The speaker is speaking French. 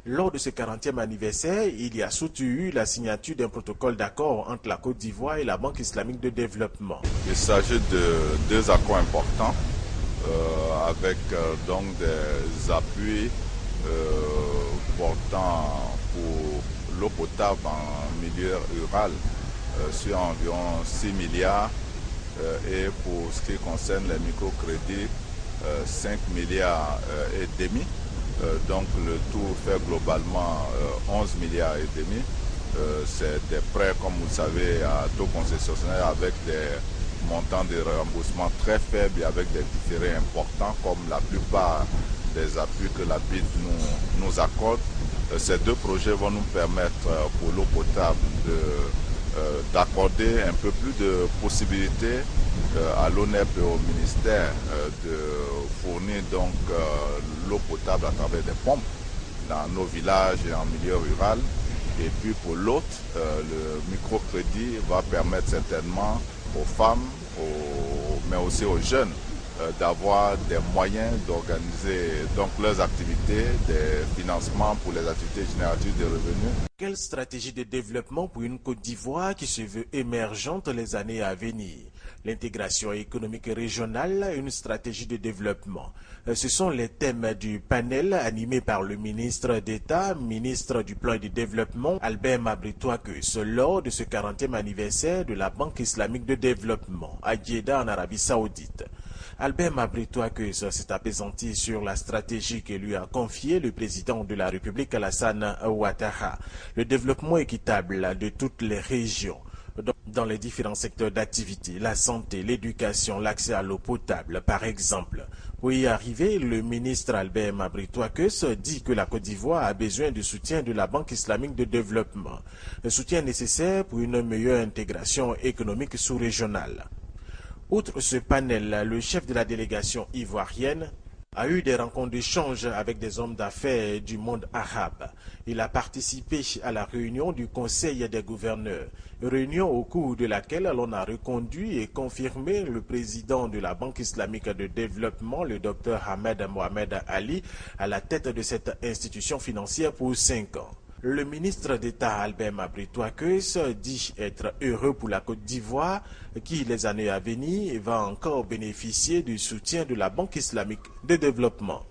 Lors de ce 40e anniversaire, il y a surtout eu la signature d'un protocole d'accord entre la Côte d'Ivoire et la Banque islamique de développement. Il s'agit de deux accords importants avec donc des appuis portant pour l'eau potable en milieu rural sur environ 6 milliards et pour ce qui concerne les microcrédits 5 milliards et demi. Donc le tout fait globalement 11 milliards et demi. C'est des prêts, comme vous le savez, à taux concessionnel avec des montants de remboursement très faibles et avec des différés importants comme la plupart des appuis que la BID nous accorde. Ces deux projets vont nous permettre pour l'eau potable d'accorder un peu plus de possibilités à l'ONEP et au ministère de fournir donc l'eau potable à travers des pompes dans nos villages et en milieu rural. Et puis pour l'autre, le microcrédit va permettre certainement aux femmes, mais aussi aux jeunes, d'avoir des moyens d'organiser donc leurs activités, des financements pour les activités génératives de revenus. Quelle stratégie de développement pour une Côte d'Ivoire qui se veut émergente les années à venir? L'intégration économique régionale, une stratégie de développement. Ce sont les thèmes du panel animé par le ministre d'État, ministre du Plan et du Développement, Albert Mabritoakeus, lors de ce 40e anniversaire de la Banque islamique de développement à Djeddah en Arabie Saoudite. Albert Mabritoakeus s'est apaisanti sur la stratégie que lui a confiée le président de la République Alassane Ouattara, le développement équitable de toutes les régions dans les différents secteurs d'activité, la santé, l'éducation, l'accès à l'eau potable, par exemple. Pour y arriver, le ministre Albert Mabritoakeus dit que la Côte d'Ivoire a besoin du soutien de la Banque islamique de développement, un soutien nécessaire pour une meilleure intégration économique sous-régionale. Outre ce panel, le chef de la délégation ivoirienne a eu des rencontres d'échange avec des hommes d'affaires du monde arabe. Il a participé à la réunion du Conseil des gouverneurs, réunion au cours de laquelle l'on a reconduit et confirmé le président de la Banque islamique de développement, le docteur Ahmed Mohamed Ali, à la tête de cette institution financière pour 5 ans. Le ministre d'État Albert Mabritoakeus dit être heureux pour la Côte d'Ivoire qui, les années à venir, va encore bénéficier du soutien de la Banque islamique de développement.